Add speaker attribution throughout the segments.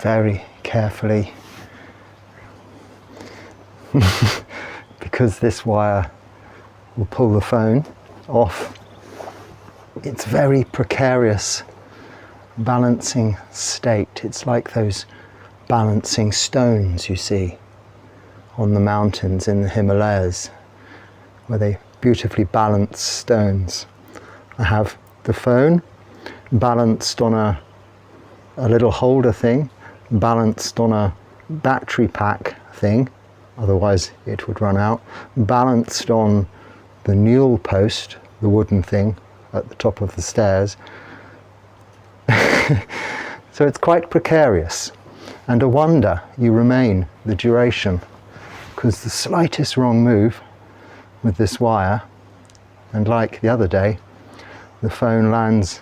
Speaker 1: very carefully, because this wire will pull the phone off. It's very precarious balancing state. It's like those balancing stones you see on the mountains in the Himalayas, where they beautifully balance stones. I have the phone balanced on a little holder thing, balanced on a battery pack thing, otherwise it would run out, balanced on the newel post, the wooden thing at the top of the stairs. So it's quite precarious, and a wonder you remain the duration, because the slightest wrong move with this wire, and like the other day, the phone lands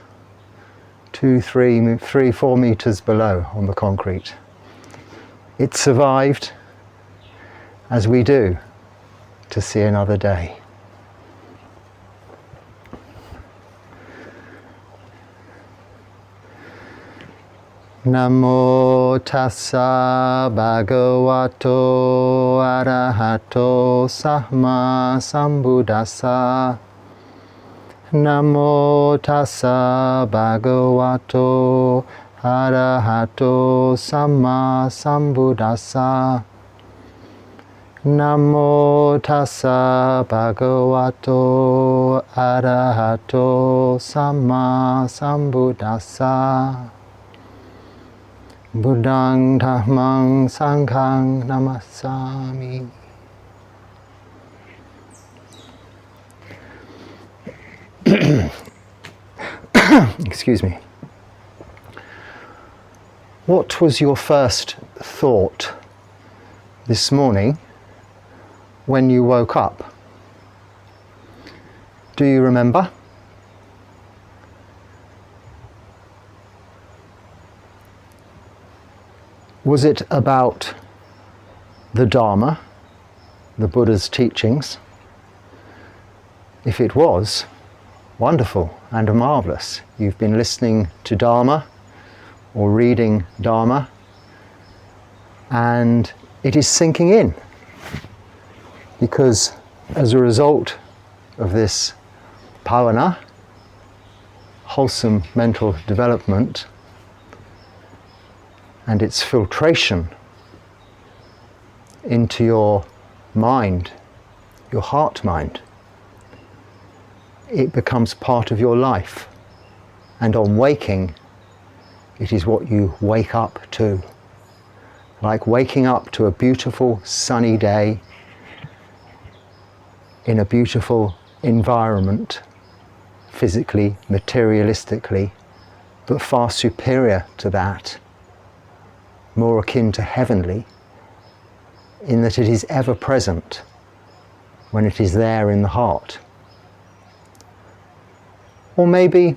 Speaker 1: 4 meters below on the concrete. It survived, as we do, to see another day. Namo tassa bhagavato arahato samma sambuddhassa. Namo tassa bhagavato arahato samma sambuddhassa. Namo tassa bhagavato arahato samma sambuddhassa. Buddhang Dhammang Sanghang Namasami. Excuse me. What was your first thought this morning when you woke up? Do you remember? Was it about the Dharma, the Buddha's teachings? If it was, wonderful and marvellous. You've been listening to Dharma or reading Dharma, and it is sinking in, because as a result of this bhavana, wholesome mental development, and its filtration into your mind, your heart mind, it becomes part of your life. And on waking, it is what you wake up to. Like waking up to a beautiful sunny day in a beautiful environment, physically, materialistically, but far superior to that, more akin to heavenly, in that it is ever present when it is there in the heart. Or maybe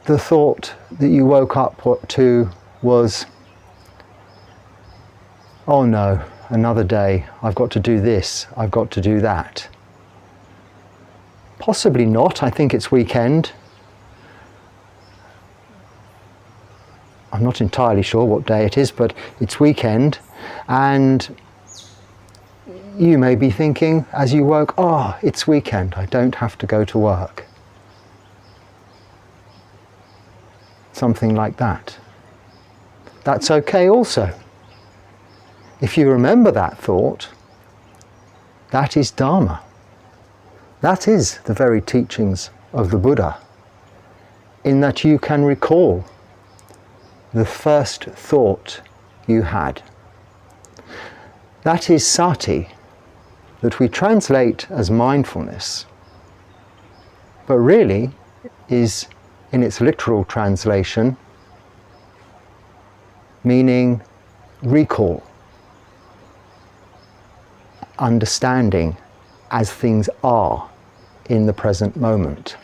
Speaker 1: the thought that you woke up to was, oh no, another day, I've got to do this, I've got to do that. Possibly not, I think it's weekend. I'm not entirely sure what day it is, but it's weekend, and you may be thinking as you woke, oh, it's weekend, I don't have to go to work. Something like that. That's okay also. If you remember that thought, that is Dharma. That is the very teachings of the Buddha, in that you can recall the first thought you had. That is sati, that we translate as mindfulness, but really is, in its literal translation, meaning recall, understanding as things are in the present moment.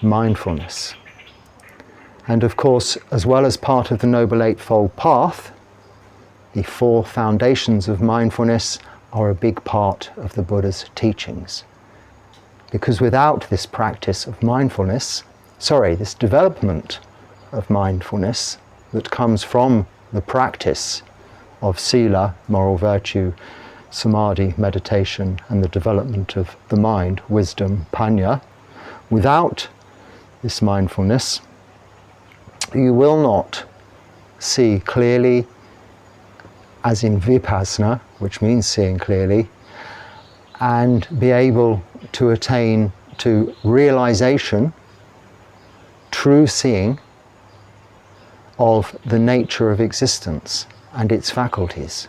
Speaker 1: Mindfulness. And of course, as well as part of the Noble Eightfold Path, the 4 foundations of mindfulness are a big part of the Buddha's teachings. Because without this practice of mindfulness, this development of mindfulness that comes from the practice of sila, moral virtue, samadhi, meditation, and the development of the mind, wisdom, panya. Without this mindfulness, you will not see clearly, as in vipassana, which means seeing clearly, and be able to attain to realization, true seeing of the nature of existence and its faculties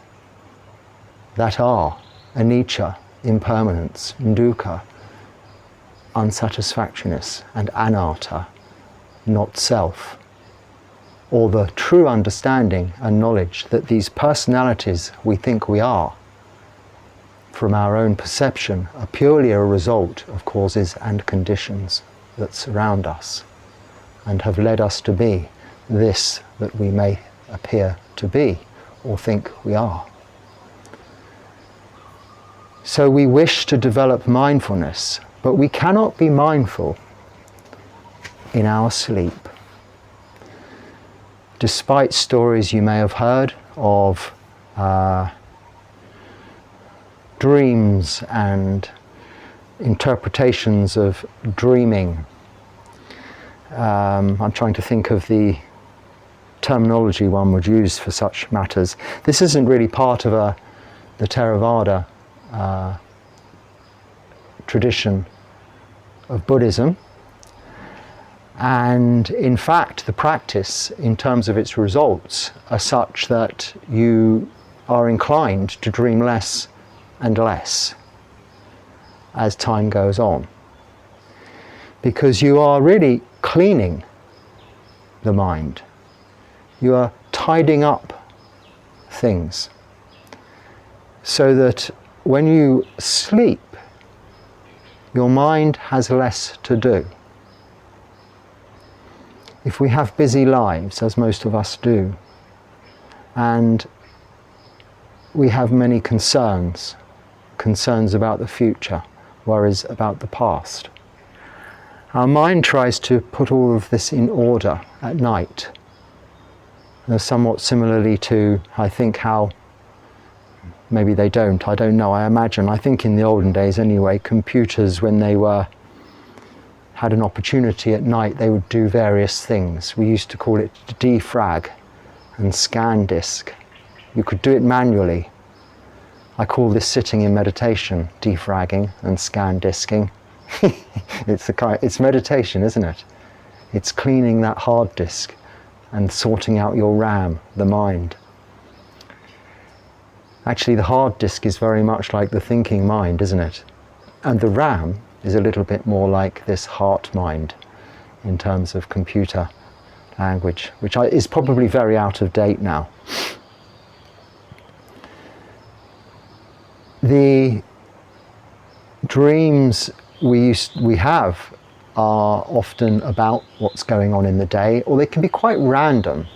Speaker 1: that are anicca, impermanence, dukkha, unsatisfactoriness, and anatta, not self, or the true understanding and knowledge that these personalities we think we are, from our own perception, are purely a result of causes and conditions that surround us and have led us to be this that we may appear to be or think we are. So we wish to develop mindfulness, but we cannot be mindful in our sleep. Despite stories you may have heard of dreams and interpretations of dreaming, I'm trying to think of the terminology one would use for such matters. This isn't really part of the Theravada tradition of Buddhism, and in fact the practice in terms of its results are such that you are inclined to dream less and less as time goes on, because you are really cleaning the mind. You are tidying up things so that when you sleep, your mind has less to do. If we have busy lives, as most of us do, and we have many concerns about the future, worries about the past, our mind tries to put all of this in order at night. Somewhat similarly to, I think, how, maybe they don't, I don't know, I imagine, I think in the olden days anyway, computers, when they had an opportunity at night, they would do various things. We used to call it defrag and scan disk. You could do it manually. I call this sitting in meditation, defragging and scan disking. It's meditation, isn't it? It's cleaning that hard disk and sorting out your RAM, the mind. Actually, the hard disk is very much like the thinking mind, isn't it? And the RAM is a little bit more like this heart mind in terms of computer language, which is probably very out of date now. The dreams we have are often about what's going on in the day, or they can be quite random,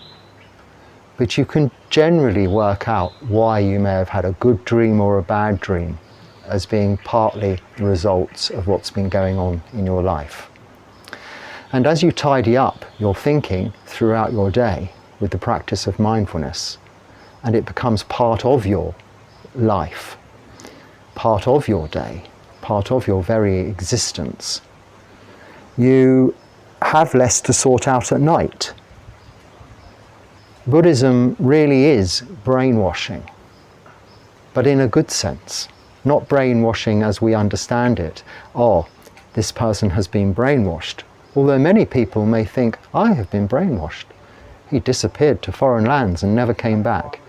Speaker 1: but you can generally work out why you may have had a good dream or a bad dream as being partly the results of what's been going on in your life. And as you tidy up your thinking throughout your day with the practice of mindfulness, and it becomes part of your life, part of your day, part of your very existence, you have less to sort out at night. Buddhism really is brainwashing, but in a good sense. Not brainwashing as we understand it. Oh, this person has been brainwashed. Although many people may think, I have been brainwashed. He disappeared to foreign lands and never came back.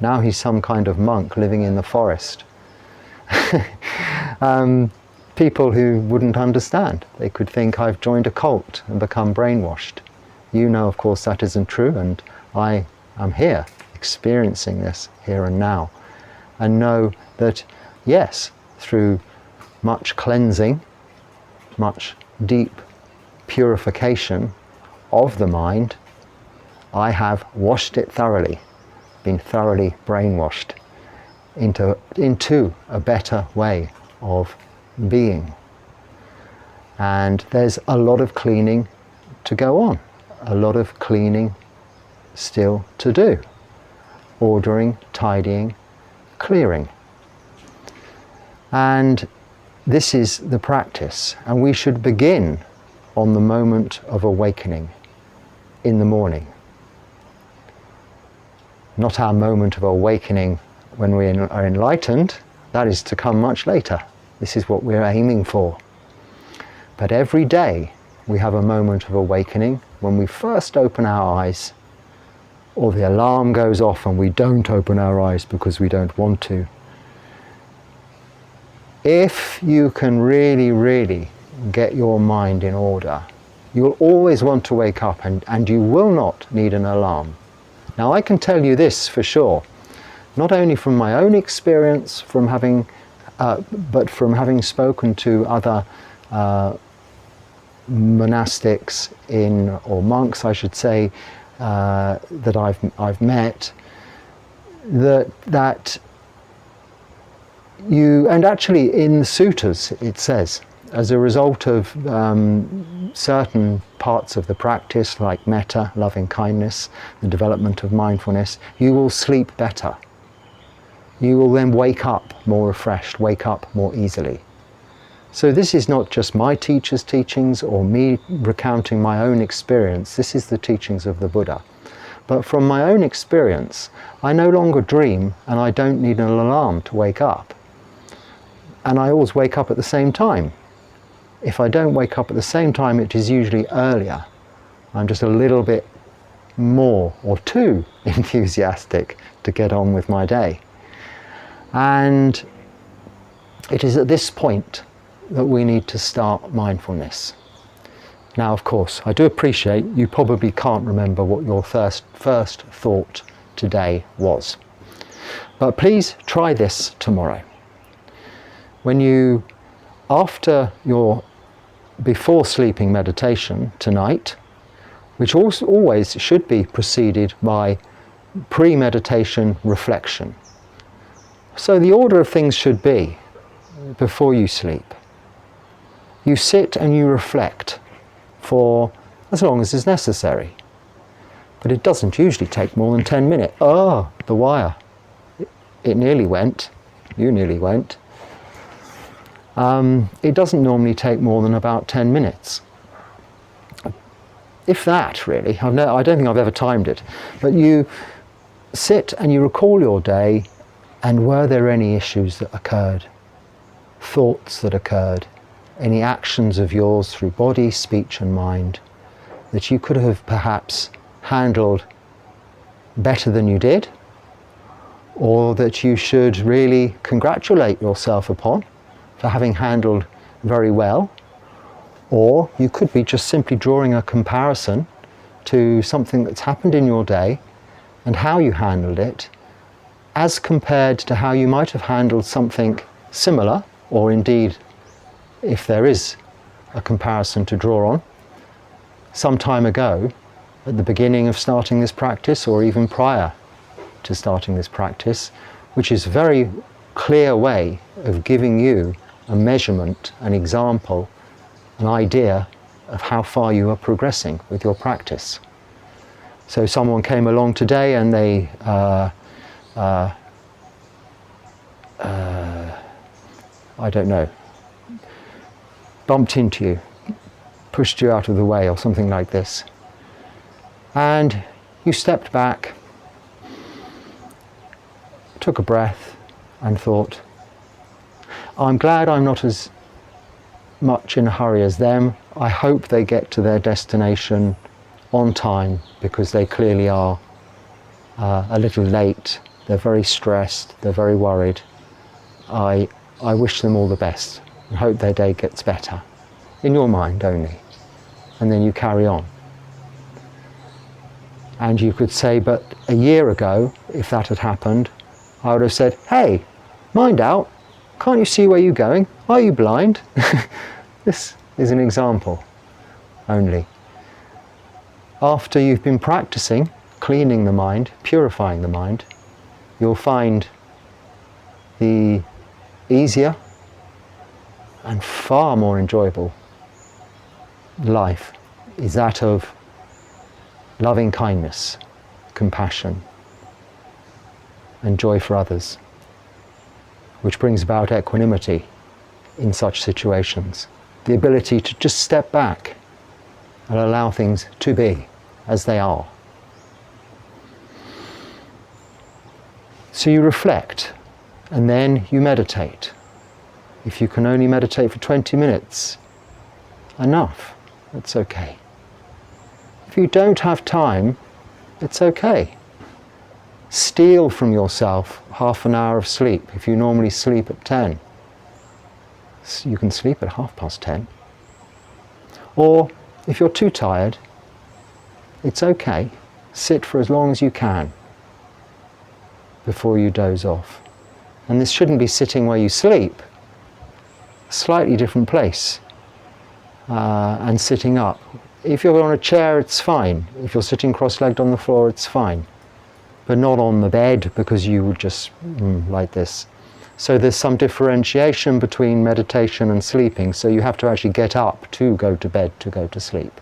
Speaker 1: Now he's some kind of monk living in the forest. People who wouldn't understand. They could think I've joined a cult and become brainwashed. You know, of course, that isn't true, and I am here, experiencing this here and now, and know that, yes, through much cleansing, much deep purification of the mind, I have washed it thoroughly, been thoroughly brainwashed into a better way of being. And there's a lot of cleaning to go on, a lot of cleaning still to do. Ordering, tidying, clearing. And this is the practice, and we should begin on the moment of awakening in the morning. Not our moment of awakening when we are enlightened, that is to come much later. This is what we're aiming for. But every day we have a moment of awakening when we first open our eyes, or the alarm goes off and we don't open our eyes because we don't want to. If you can really, really get your mind in order, you'll always want to wake up, and you will not need an alarm. Now I can tell you this for sure, not only from my own experience, but from having spoken to other monastics or monks, I should say, that I've met, that you, and actually in the suttas it says, as a result of certain parts of the practice like metta, loving kindness, the development of mindfulness, you will sleep better. You will then wake up more refreshed, wake up more easily. So this is not just my teacher's teachings or me recounting my own experience, this is the teachings of the Buddha. But from my own experience, I no longer dream and I don't need an alarm to wake up. And I always wake up at the same time. If I don't wake up at the same time, it is usually earlier. I'm just a little bit more or too enthusiastic to get on with my day. And it is at this point that we need to start mindfulness. Now, of course, I do appreciate you probably can't remember what your first thought today was. But please try this tomorrow. When you, after your before sleeping meditation tonight, which also always should be preceded by pre-meditation reflection. So the order of things should be, before you sleep, you sit and you reflect for as long as is necessary. But it doesn't usually take more than 10 minutes. Oh, the wire. It nearly went. You nearly went. It doesn't normally take more than about 10 minutes. If that, really. I don't think I've ever timed it. But you sit and you recall your day, and were there any issues that occurred? Thoughts that occurred? Any actions of yours through body, speech and mind that you could have perhaps handled better than you did? Or that you should really congratulate yourself upon for having handled very well? Or you could be just simply drawing a comparison to something that's happened in your day and how you handled it as compared to how you might have handled something similar, or indeed, if there is a comparison to draw on, some time ago, at the beginning of starting this practice, or even prior to starting this practice, which is a very clear way of giving you a measurement, an example, an idea of how far you are progressing with your practice. So someone came along today and they I don't know, bumped into you, pushed you out of the way or something like this. And you stepped back, took a breath and thought, I'm glad I'm not as much in a hurry as them. I hope they get to their destination on time, because they clearly are a little late. They're very stressed, they're very worried. I wish them all the best and hope their day gets better, in your mind only. And then you carry on. And you could say, but a year ago, if that had happened, I would have said, hey, mind out, can't you see where you're going? Are you blind? This is an example only. After you've been practicing, cleaning the mind, purifying the mind, you'll find the easier and far more enjoyable life is that of loving kindness, compassion, and joy for others, which brings about equanimity in such situations. The ability to just step back and allow things to be as they are. So you reflect, and then you meditate. If you can only meditate for 20 minutes, enough, it's okay. If you don't have time, it's okay. Steal from yourself half an hour of sleep. If you normally sleep at 10, you can sleep at 10:30. Or if you're too tired, it's okay. Sit for as long as you can before you doze off. And this shouldn't be sitting where you sleep, a slightly different place, and sitting up. If you're on a chair, it's fine. If you're sitting cross-legged on the floor, it's fine. But not on the bed, because you would just like this. So there's some differentiation between meditation and sleeping, so you have to actually get up to go to bed, to go to sleep.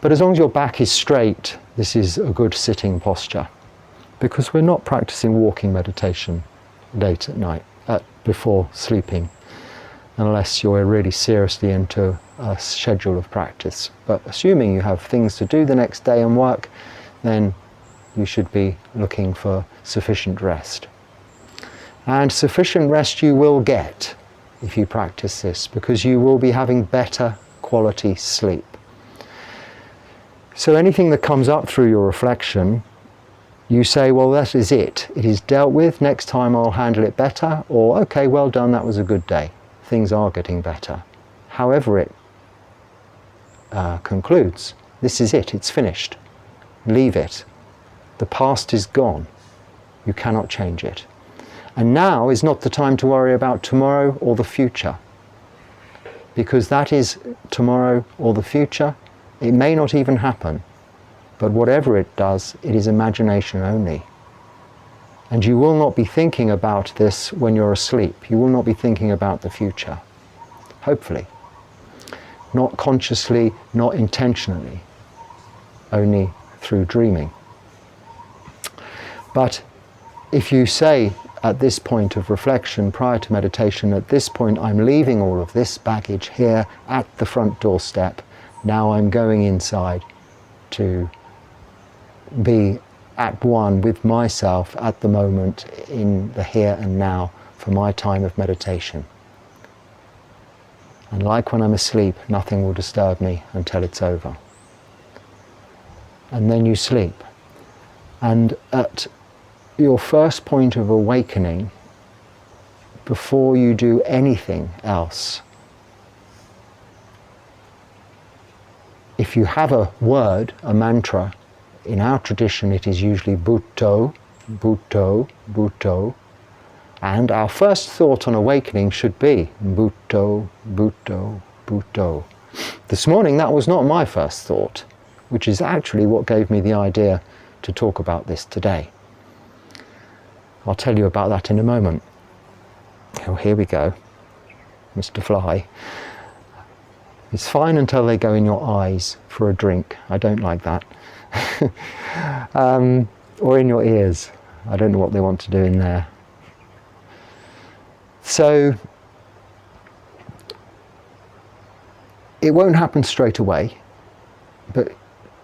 Speaker 1: But as long as your back is straight, this is a good sitting posture, because we're not practicing walking meditation late at night, before sleeping, unless you're really seriously into a schedule of practice. But assuming you have things to do the next day and work, then you should be looking for sufficient rest. And sufficient rest you will get if you practice this, because you will be having better quality sleep. So anything that comes up through your reflection, you say, well, that is it. It is dealt with. Next time I'll handle it better. Or, okay, well done, that was a good day. Things are getting better. However it concludes, this is it. It's finished. Leave it. The past is gone. You cannot change it. And now is not the time to worry about tomorrow or the future, because that is tomorrow or the future. It may not even happen, but whatever it does, it is imagination only. And you will not be thinking about this when you're asleep. You will not be thinking about the future, hopefully. Not consciously, not intentionally, only through dreaming. But if you say, at this point of reflection, prior to meditation, at this point I'm leaving all of this baggage here at the front doorstep. Now I'm going inside to be at one with myself at the moment, in the here and now, for my time of meditation. And like when I'm asleep, nothing will disturb me until it's over. And then you sleep. And at your first point of awakening, before you do anything else, if you have a word, a mantra, in our tradition it is usually Bhutto, Bhutto, Bhutto, and our first thought on awakening should be Bhutto, Bhutto, Bhutto. This morning that was not my first thought, which is actually what gave me the idea to talk about this today. I'll tell you about that in a moment. Oh, here we go, Mr. Fly. It's fine until they go in your eyes for a drink. I don't like that. Or in your ears. I don't know what they want to do in there. So it won't happen straight away, but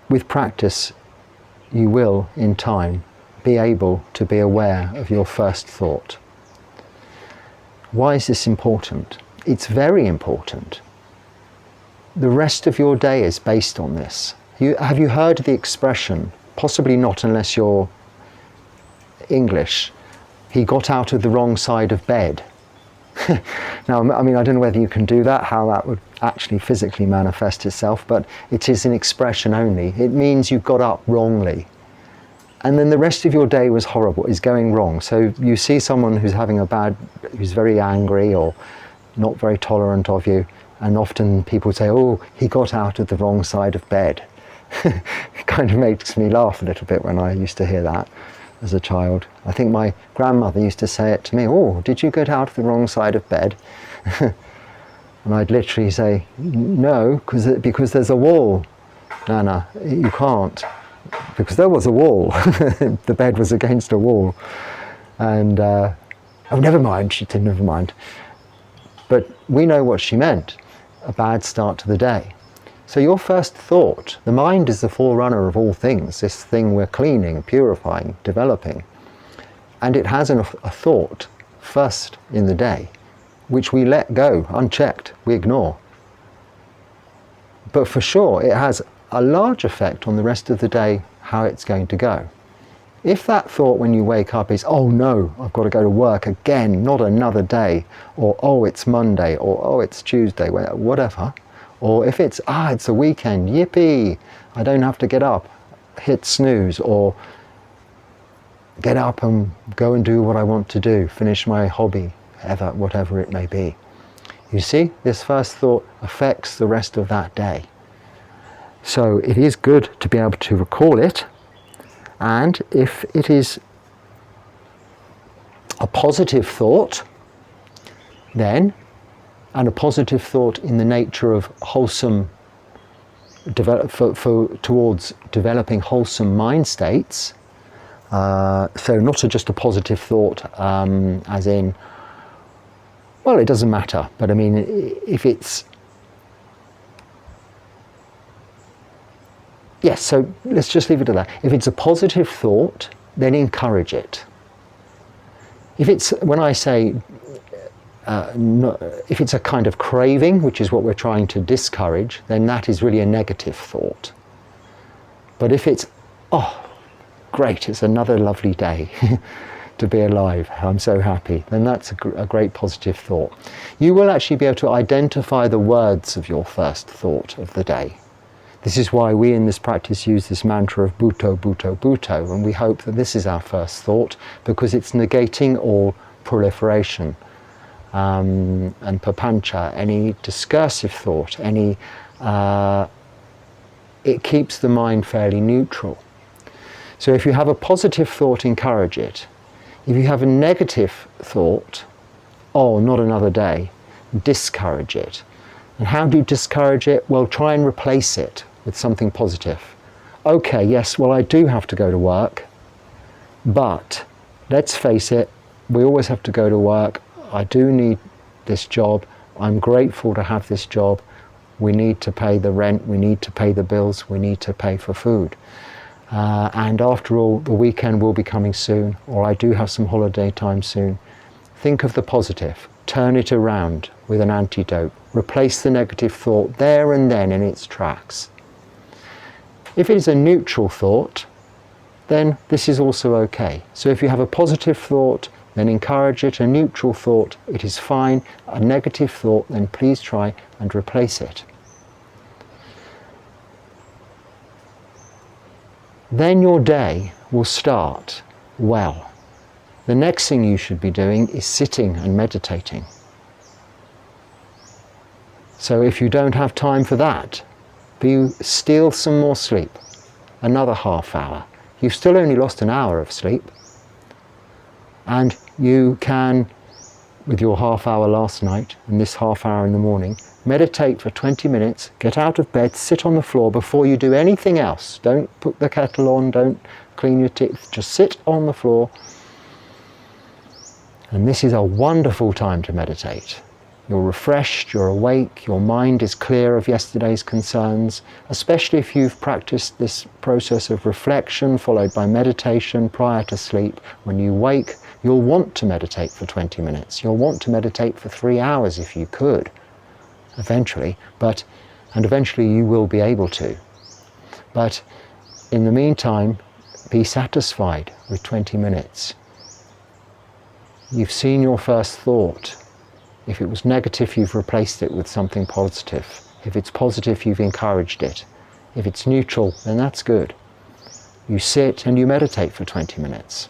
Speaker 1: with practice you will, in time, be able to be aware of your first thought. Why is this important? It's very important. The rest of your day is based on this. Have you heard the expression, possibly not unless you're English, he got out of the wrong side of bed? Now, I mean, I don't know whether you can do that, how that would actually physically manifest itself, but it is an expression only. It means you got up wrongly. And then the rest of your day was horrible, is going wrong. So you see someone who's who's very angry or not very tolerant of you, and often people say, oh, he got out of the wrong side of bed. It kind of makes me laugh a little bit when I used to hear that as a child. I think my grandmother used to say it to me, oh, did you get out of the wrong side of bed? And I'd literally say, no, because there's a wall. no, you can't. Because there was a wall. The bed was against a wall. And, oh, never mind, she said, never mind. But we know what she meant, a bad start to the day. So your first thought, the mind is the forerunner of all things, this thing we're cleaning, purifying, developing. And it has a thought first in the day, which we let go, unchecked, we ignore. But for sure, it has a large effect on the rest of the day, how it's going to go. If that thought when you wake up is, oh no, I've got to go to work again, not another day, or oh, it's Monday, or oh, it's Tuesday, whatever. Or if it's, it's a weekend, yippee, I don't have to get up, hit snooze, or get up and go and do what I want to do, finish my hobby, whatever it may be. You see, this first thought affects the rest of that day. So it is good to be able to recall it, and if it is a positive thought, then, and a positive thought in the nature of wholesome, towards developing wholesome mind states, so not just a positive thought as in, well, it doesn't matter, but I mean, if it's, yes, so let's just leave it at that. If it's a positive thought, then encourage it. If it's, when I say, if it's a kind of craving, which is what we're trying to discourage, then that is really a negative thought. But if it's, oh, great, it's another lovely day to be alive, I'm so happy, then that's a great positive thought. You will actually be able to identify the words of your first thought of the day. This is why we in this practice use this mantra of Bhutto, Bhutto, Bhutto, and we hope that this is our first thought, because it's negating all proliferation and papancha, any discursive thought, it keeps the mind fairly neutral. So if you have a positive thought, encourage it. If you have a negative thought, oh, not another day, discourage it. And how do you discourage it? Well, try and replace it with something positive. Okay, yes, well, I do have to go to work, but let's face it, we always have to go to work. I do need this job. I'm grateful to have this job. We need to pay the rent, we need to pay the bills, we need to pay for food. And after all, the weekend will be coming soon, or I do have some holiday time soon. Think of the positive, turn it around with an antidote, replace the negative thought there and then in its tracks. If it is a neutral thought, then this is also okay. So if you have a positive thought, then encourage it. A neutral thought, it is fine. A negative thought, then please try and replace it. Then your day will start well. The next thing you should be doing is sitting and meditating. So if you don't have time for that, steal some more sleep, another half hour. You've still only lost an hour of sleep. And you can, with your half hour last night and this half hour in the morning, meditate for 20 minutes, get out of bed, sit on the floor before you do anything else. Don't put the kettle on, don't clean your teeth, just sit on the floor. And this is a wonderful time to meditate. You're refreshed, you're awake, your mind is clear of yesterday's concerns, especially if you've practiced this process of reflection followed by meditation prior to sleep. When you wake, you'll want to meditate for 20 minutes. You'll want to meditate for 3 hours if you could, eventually, and eventually you will be able to. But in the meantime, be satisfied with 20 minutes. You've seen your first thought. If it was negative, you've replaced it with something positive. If it's positive, you've encouraged it. If it's neutral, then that's good. You sit and you meditate for 20 minutes.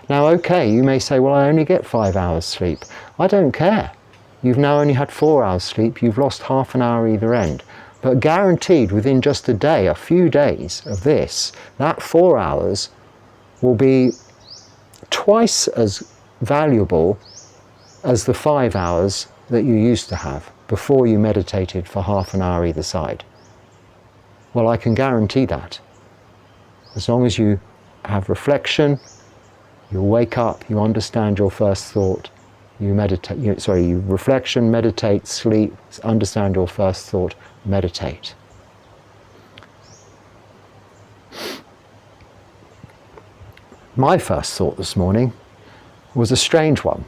Speaker 1: Now, okay, you may say, well, I only get 5 hours sleep. I don't care. You've now only had 4 hours sleep. You've lost half an hour either end. But guaranteed within just a day, a few days of this, that 4 hours will be twice as valuable as the 5 hours that you used to have before you meditated for half an hour either side. Well, I can guarantee that. As long as you have reflection, you wake up, you understand your first thought, you meditate, you reflection, meditate, sleep, understand your first thought, meditate. My first thought this morning was a strange one.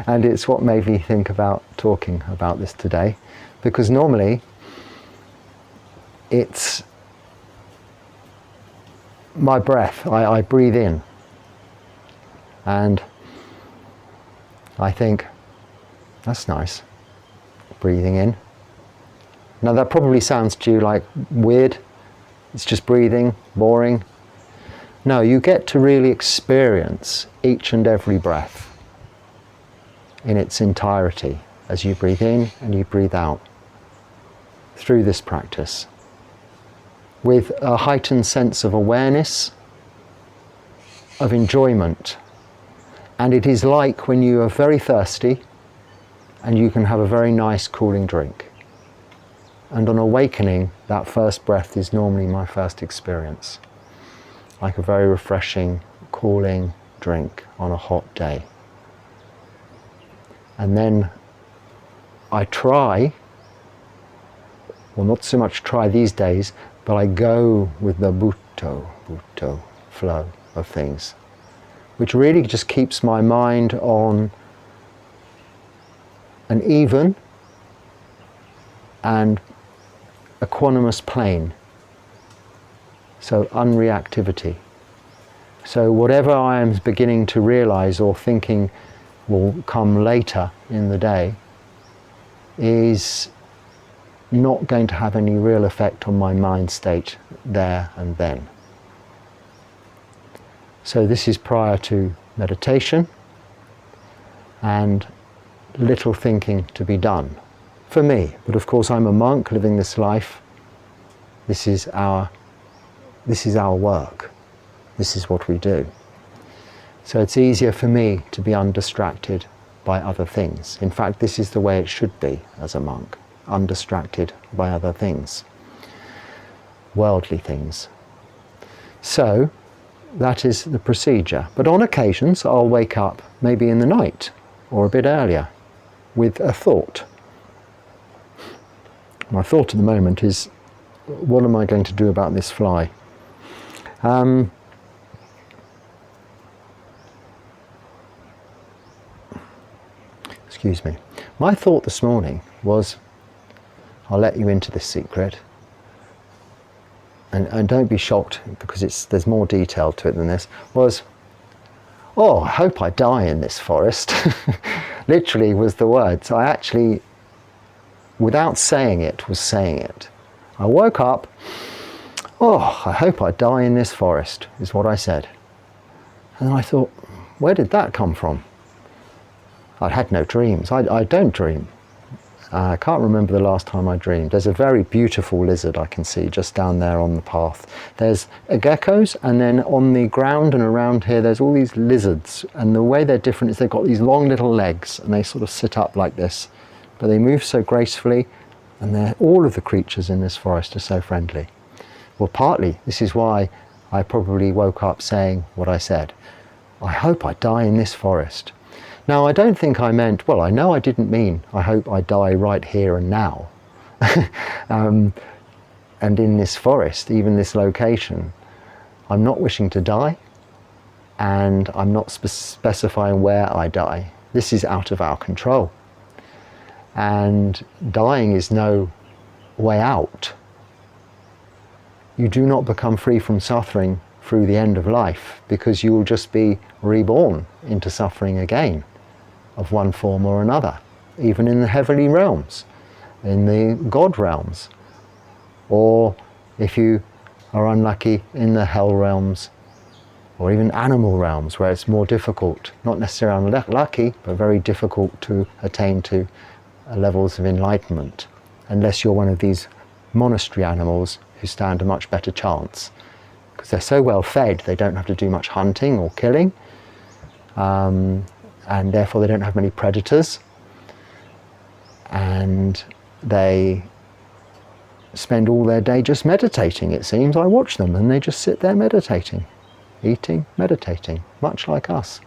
Speaker 1: And it's what made me think about talking about this today, because normally it's my breath. I breathe in and I think, that's nice, breathing in. Now that probably sounds to you like weird, it's just breathing, boring. No, you get to really experience each and every breath in its entirety as you breathe in and you breathe out through this practice with a heightened sense of awareness, of enjoyment. And it is like when you are very thirsty and you can have a very nice cooling drink. And on awakening, that first breath is normally my first experience, like a very refreshing, cooling drink on a hot day. And then I try, well, not so much try these days, but I go with the bhutto flow of things, which really just keeps my mind on an even and equanimous plane. So unreactivity. So whatever I am beginning to realize or thinking will come later in the day is not going to have any real effect on my mind state there and then. So this is prior to meditation and little thinking to be done for me. But of course I'm a monk living this life. This is our work. This is what we do. So it's easier for me to be undistracted by other things. In fact, this is the way it should be as a monk, undistracted by other things, worldly things. So that is the procedure. But on occasions I'll wake up maybe in the night or a bit earlier with a thought. My thought at the moment is, what am I going to do about this fly? Excuse me. My thought this morning was, I'll let you into this secret, and don't be shocked because there's more detail to it than this, was, oh, I hope I die in this forest. Literally was the words. I actually, without saying it, was saying it. I woke up, oh, I hope I die in this forest, is what I said. And I thought, where did that come from? I'd had no dreams. I don't dream. I can't remember the last time I dreamed. There's a very beautiful lizard I can see just down there on the path. There's geckos, and then on the ground and around here there's all these lizards, and the way they're different is they've got these long little legs and they sort of sit up like this, but they move so gracefully, and all of the creatures in this forest are so friendly. Well, partly this is why I probably woke up saying what I said. I hope I die in this forest. Now, I don't think I meant, well, I know I didn't mean, I hope I die right here and now. And in this forest, even this location, I'm not wishing to die, and I'm not specifying where I die. This is out of our control. And dying is no way out. You do not become free from suffering through the end of life, because you will just be reborn into suffering again, of one form or another, even in the heavenly realms, in the God realms, or if you are unlucky, in the hell realms, or even animal realms, where it's more difficult, not necessarily unlucky, but very difficult to attain to levels of enlightenment, unless you're one of these monastery animals who stand a much better chance, because they're so well fed, they don't have to do much hunting or killing, and therefore they don't have many predators, and they spend all their day just meditating, it seems. I watch them and they just sit there meditating, eating, meditating, much like us.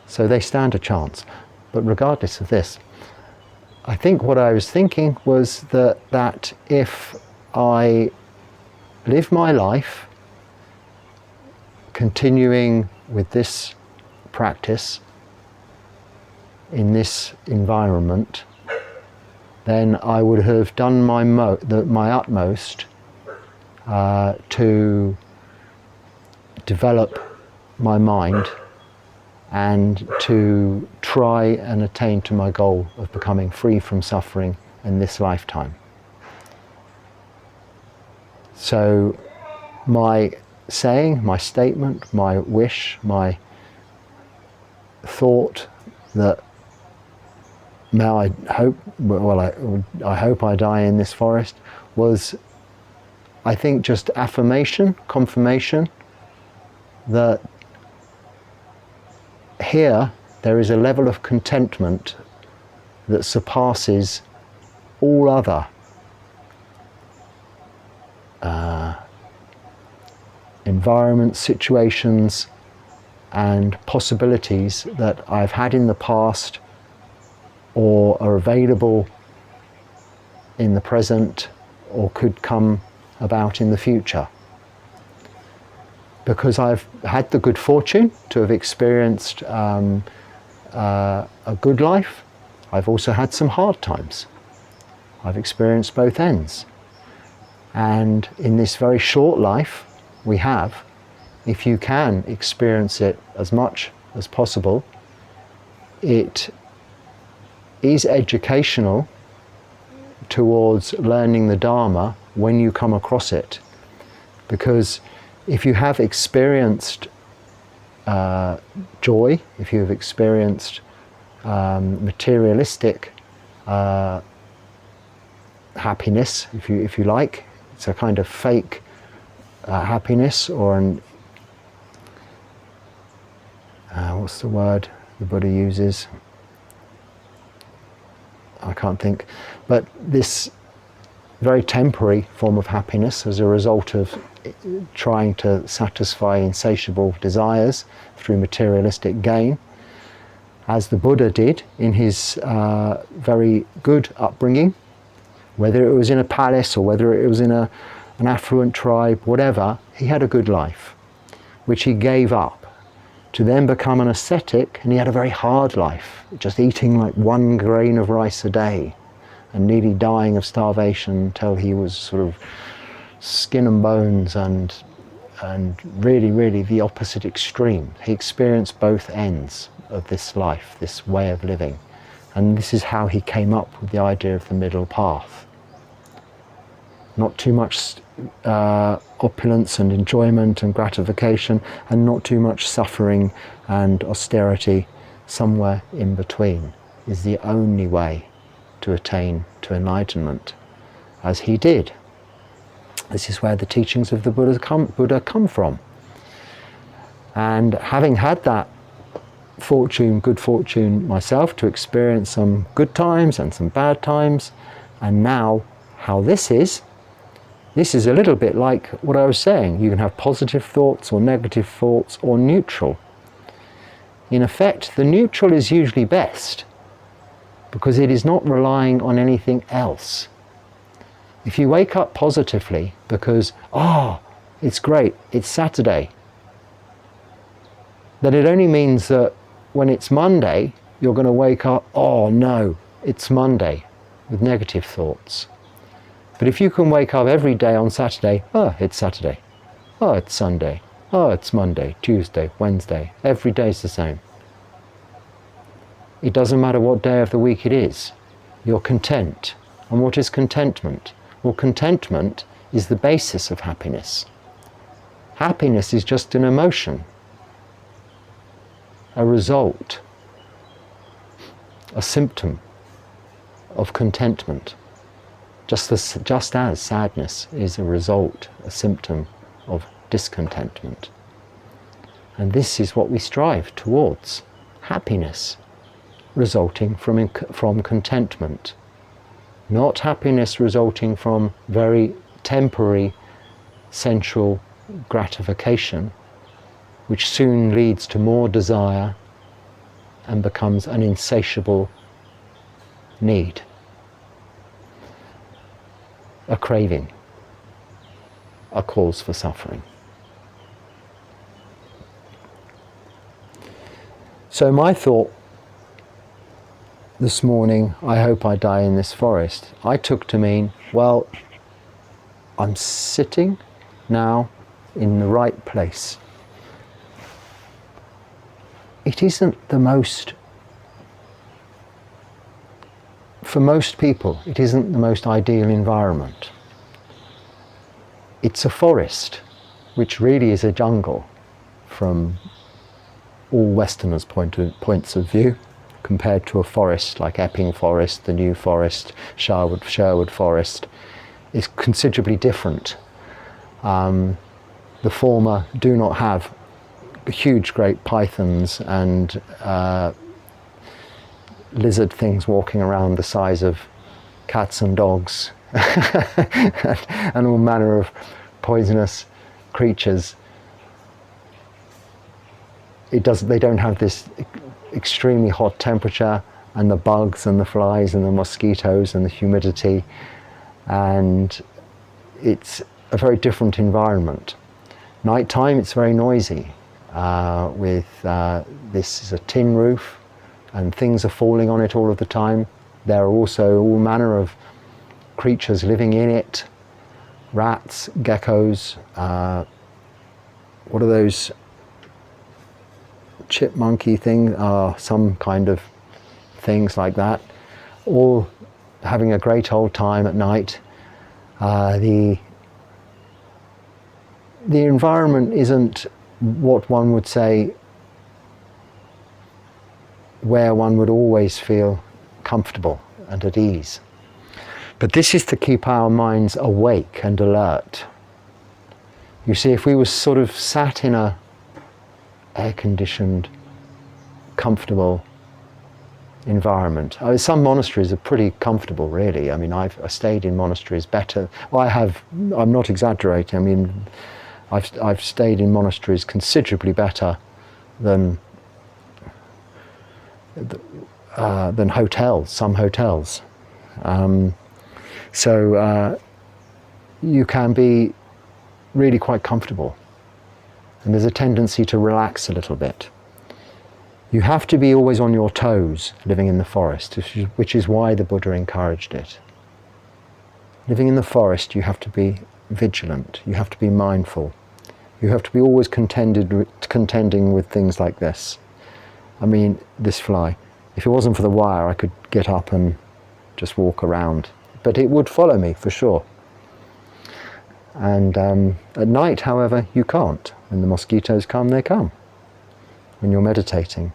Speaker 1: So they stand a chance. But regardless of this, I think what I was thinking was that if I live my life continuing with this practice in this environment, then I would have done my utmost to develop my mind and to try and attain to my goal of becoming free from suffering in this lifetime. So my saying, my statement, my wish, my thought that now I hope I die in this forest was, I think, just affirmation, confirmation that here there is a level of contentment that surpasses all other environments, situations and possibilities that I've had in the past or are available in the present or could come about in the future. Because I've had the good fortune to have experienced a good life, I've also had some hard times. I've experienced both ends. And in this very short life we have, if you can experience it as much as possible, it is educational towards learning the Dharma when you come across it. Because if you have experienced joy, if you have experienced materialistic happiness, if you like, it's a kind of fake happiness, or an what's the word the Buddha uses? I can't think. But this very temporary form of happiness as a result of trying to satisfy insatiable desires through materialistic gain, as the Buddha did in his very good upbringing, whether it was in a palace or whether it was in an affluent tribe, whatever, he had a good life, which he gave up to then become an ascetic, and he had a very hard life, just eating like 1 grain of rice a day and nearly dying of starvation until he was sort of skin and bones, and really the opposite extreme. He experienced both ends of this life, this way of living, and this is how he came up with the idea of the middle path. Not too much opulence and enjoyment and gratification, and not too much suffering and austerity. Somewhere in between is the only way to attain to enlightenment, as he did. This is where the teachings of the Buddha come from. And having had that good fortune myself to experience some good times and some bad times, and now how this is a little bit like what I was saying. You can have positive thoughts or negative thoughts or neutral. In effect, the neutral is usually best because it is not relying on anything else. If you wake up positively because, it's great, it's Saturday, then it only means that when it's Monday, you're going to wake up, oh no, it's Monday, with negative thoughts. But if you can wake up every day on Saturday, it's Saturday, it's Sunday, it's Monday, Tuesday, Wednesday, every day's the same. It doesn't matter what day of the week it is, you're content. And what is contentment? Well, contentment is the basis of happiness. Happiness is just an emotion, a result, a symptom of contentment. Just as sadness is a result, a symptom of discontentment. And this is what we strive towards, happiness resulting from contentment. not happiness resulting from very temporary sensual gratification, which soon leads to more desire and becomes an insatiable need, a craving, a cause for suffering. So my thought this morning, I hope I die in this forest, I took to mean, well, I'm sitting now in the right place. It isn't the most, for most people, it isn't the most ideal environment. It's a forest, which really is a jungle from all Westerners' points of view, compared to a forest like Epping Forest, the New Forest, Sherwood Forest, is considerably different. The former do not have huge great pythons and lizard things walking around the size of cats and dogs and all manner of poisonous creatures. They don't have this extremely hot temperature and the bugs and the flies and the mosquitoes and the humidity, and it's a very different environment. Nighttime it's very noisy. This is a tin roof and things are falling on it all of the time. There are also all manner of creatures living in it, rats, geckos, what are those chipmunky things, some kind of things like that, all having a great old time at night. The environment isn't what one would say where one would always feel comfortable and at ease. But this is to keep our minds awake and alert. You see, if we were sort of sat in a air-conditioned, comfortable environment. Some monasteries are pretty comfortable, really. I mean, I stayed in monasteries better. Well, I'm not exaggerating. I mean, I've stayed in monasteries considerably better than hotels, some hotels. So you can be really quite comfortable. And there's a tendency to relax a little bit. You have to be always on your toes living in the forest, which is why the Buddha encouraged it. Living in the forest, you have to be vigilant, you have to be mindful, you have to be always contending with things like this. I mean, this fly. If it wasn't for the wire, I could get up and just walk around, but it would follow me for sure. And at night, however, you can't. When the mosquitoes come, they come. When you're meditating.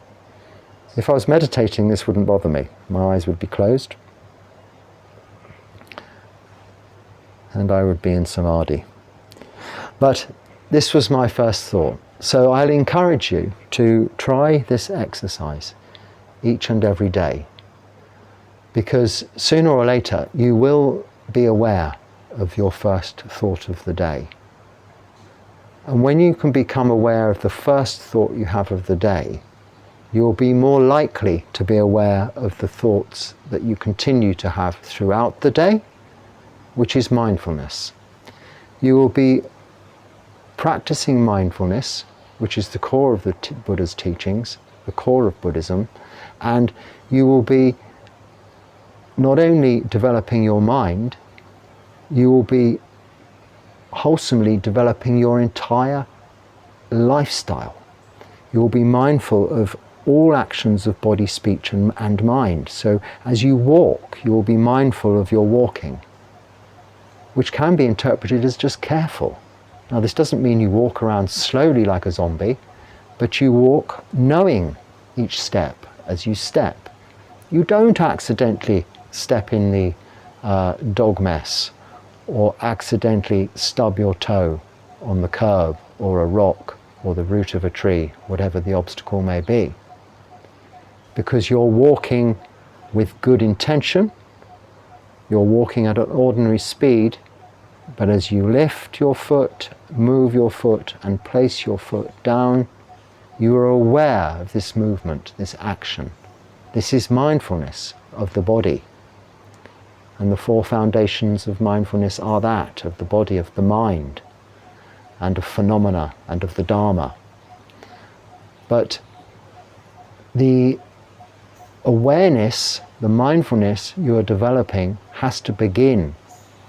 Speaker 1: If I was meditating, this wouldn't bother me. My eyes would be closed. And I would be in samadhi. But this was my first thought. So I'll encourage you to try this exercise each and every day. Because sooner or later, you will be aware of your first thought of the day. And when you can become aware of the first thought you have of the day, you'll be more likely to be aware of the thoughts that you continue to have throughout the day, which is mindfulness. You will be practicing mindfulness, which is the core of the Buddha's teachings, the core of Buddhism, and you will be not only developing your mind, you will be wholesomely developing your entire lifestyle. You will be mindful of all actions of body, speech and mind. So as you walk, you will be mindful of your walking, which can be interpreted as just careful. Now, this doesn't mean you walk around slowly like a zombie, but you walk knowing each step as you step. You don't accidentally step in the dog mess or accidentally stub your toe on the curb or a rock or the root of a tree, whatever the obstacle may be. Because you're walking with good intention, You're walking at an ordinary speed, but as you lift your foot, move your foot, and place your foot down, you are aware of this movement, this action. This is mindfulness of the body. And the four foundations of mindfulness are that, of the body, of the mind, and of phenomena, and of the Dharma. But the awareness, the mindfulness you are developing has to begin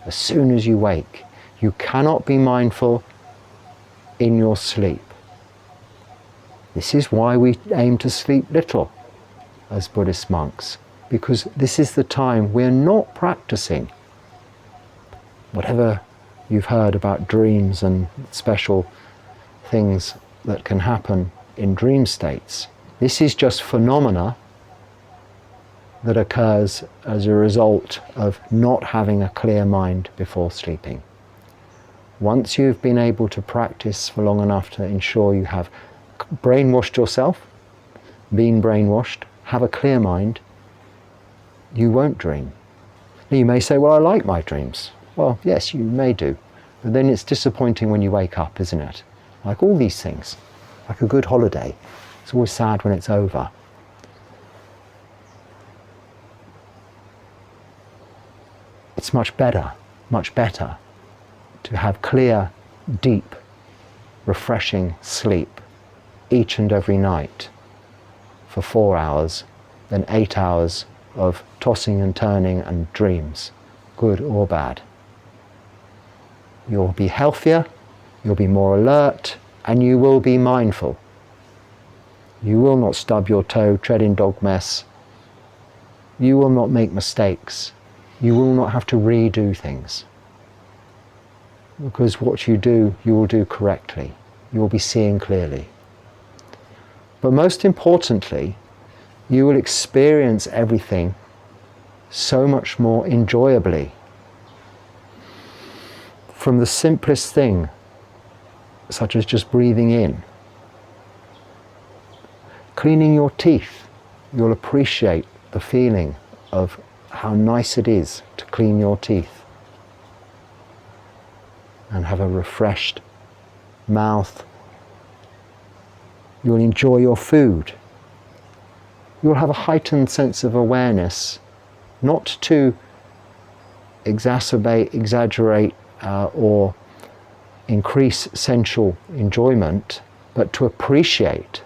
Speaker 1: as soon as you wake. You cannot be mindful in your sleep. This is why we aim to sleep little as Buddhist monks, because this is the time we're not practicing. Whatever you've heard about dreams and special things that can happen in dream states, this is just phenomena that occurs as a result of not having a clear mind before sleeping. Once you've been able to practice for long enough to ensure you have brainwashed yourself, been brainwashed, have a clear mind, you won't dream. You may say, well, I like my dreams. Well, yes, you may do. But then it's disappointing when you wake up, isn't it? Like all these things, like a good holiday. It's always sad when it's over. It's much better to have clear, deep, refreshing sleep each and every night for 4 hours than 8 hours of tossing and turning and dreams, good or bad. You'll be healthier, you'll be more alert, and you will be mindful. You will not stub your toe, tread in dog mess. You will not make mistakes. You will not have to redo things. Because what you do, you will do correctly. You will be seeing clearly. But most importantly, you will experience everything so much more enjoyably. From the simplest thing, such as just breathing in. Cleaning your teeth, you'll appreciate the feeling of how nice it is to clean your teeth and have a refreshed mouth. You'll enjoy your food. You'll have a heightened sense of awareness, not to exacerbate, exaggerate, or increase sensual enjoyment, but to appreciate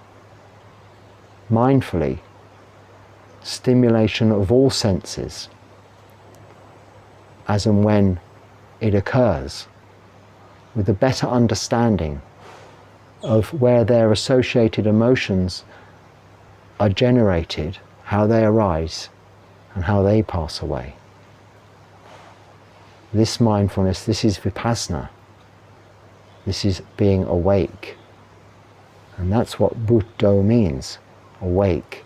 Speaker 1: mindfully stimulation of all senses as and when it occurs, with a better understanding of where their associated emotions are generated, how they arise, and how they pass away. This mindfulness, this is vipassana. This is being awake. And that's what Buddho means, awake.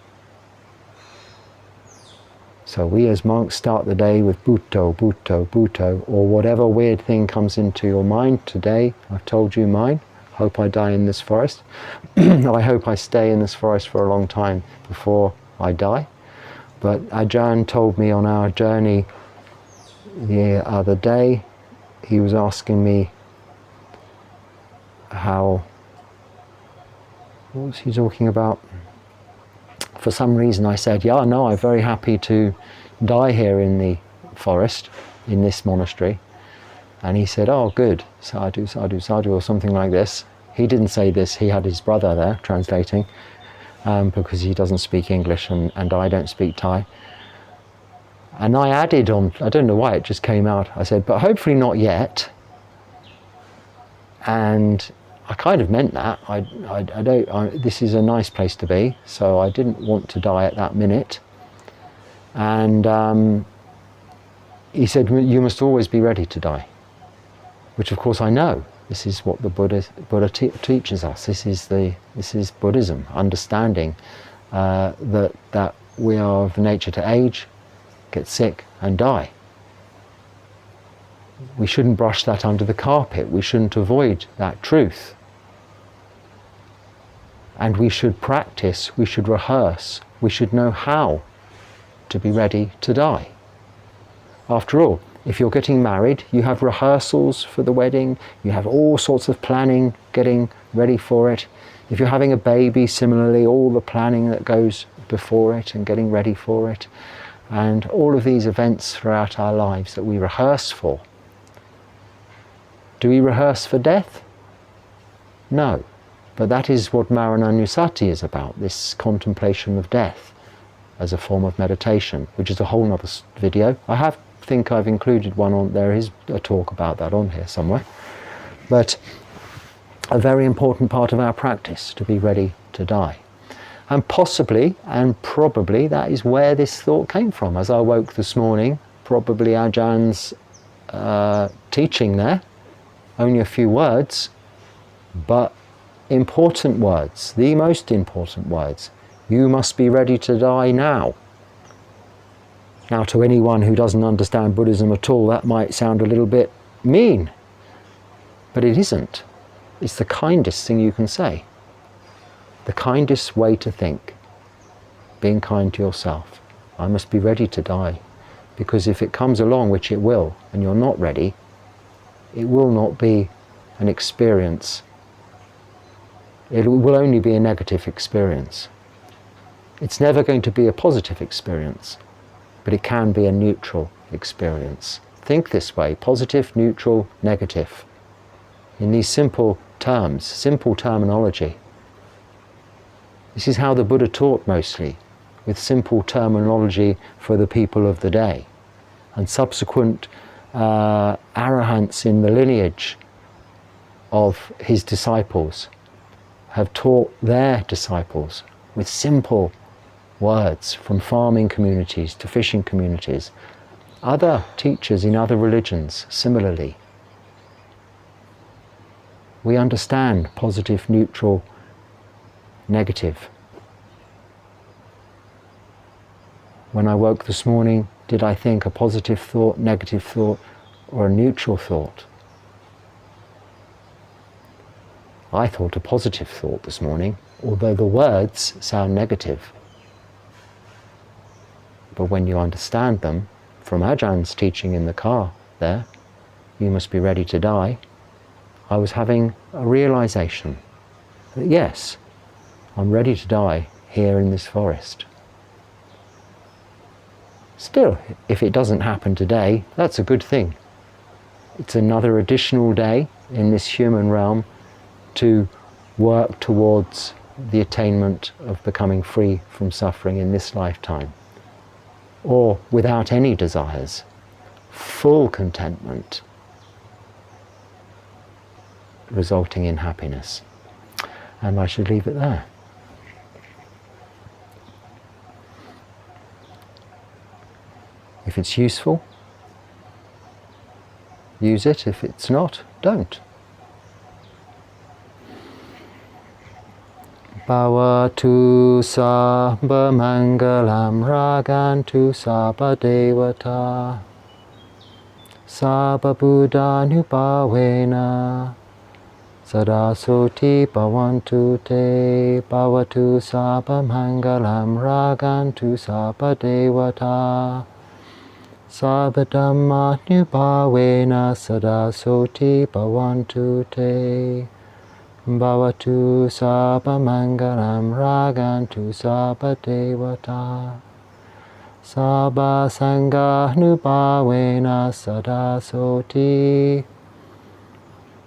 Speaker 1: So we as monks start the day with Buddho, Buddho, Buddho, or whatever weird thing comes into your mind. Today, I've told you mine. Hope I die in this forest. I hope I stay in this forest for a long time before I die. But Ajahn told me on our journey the other day, he was asking me what was he talking about? For some reason I said, yeah, no, I'm very happy to die here in the forest, in this monastery. And he said, oh, good, sadhu, sadhu, sadhu, or something like this. He didn't say this, he had his brother there translating, because he doesn't speak English and I don't speak Thai. And I added on, I don't know why it just came out, I said, but hopefully not yet. And I kind of meant that. This is a nice place to be, so I didn't want to die at that minute. And he said, you must always be ready to die. Which of course I know. This is what the Buddha teaches us. This is Buddhism, understanding that we are of nature to age, get sick and die. We shouldn't brush that under the carpet. We shouldn't avoid that truth. And we should practice, we should rehearse, we should know how to be ready to die. After all, if you're getting married, you have rehearsals for the wedding, you have all sorts of planning, getting ready for it. If you're having a baby, similarly, all the planning that goes before it and getting ready for it. And all of these events throughout our lives that we rehearse for. Do we rehearse for death? No. But that is what Marananusati is about, this contemplation of death as a form of meditation, which is a whole other video. I think I've included one on, there is a talk about that on here somewhere. But a very important part of our practice, to be ready to die. And possibly, and probably, that is where this thought came from. As I woke this morning, probably Ajahn's teaching there, only a few words, but important words, the most important words. You must be ready to die now. Now, to anyone who doesn't understand Buddhism at all, that might sound a little bit mean, but it isn't. It's the kindest thing you can say. The kindest way to think. Being kind to yourself. I must be ready to die. Because if it comes along, which it will, and you're not ready, it will not be an experience. It will only be a negative experience. It's never going to be a positive experience, but it can be a neutral experience. Think this way: positive, neutral, negative. In these simple terms, simple terminology. This is how the Buddha taught mostly, with simple terminology for the people of the day. And subsequent arahants in the lineage of his disciples have taught their disciples with simple words, from farming communities to fishing communities. Other teachers in other religions, similarly. We understand positive, neutral, negative. When I woke this morning, did I think a positive thought, negative thought, or a neutral thought? I thought a positive thought this morning, although the words sound negative. But when you understand them, from Ajahn's teaching in the car there, you must be ready to die, I was having a realization that yes, I'm ready to die here in this forest. Still, if it doesn't happen today, that's a good thing. It's another additional day in this human realm to work towards the attainment of becoming free from suffering in this lifetime. Or without any desires, full contentment, resulting in happiness. And I should leave it there. If it's useful, use it. If it's not, don't. Bhavatu sabba mangalam ragantu sabba devata sabba buddhanupavena sadasoti bhavantu te bhavatu sabba mangalam ragantu sabba devata sabba dhammanupavena sadasoti bhavantu te Bhavatu sabba mangalam ragantu sabba devata sabba sangha nupavena sadasoti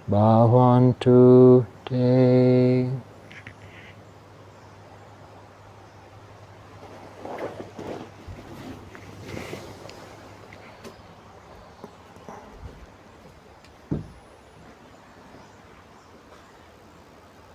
Speaker 1: bhavantu te.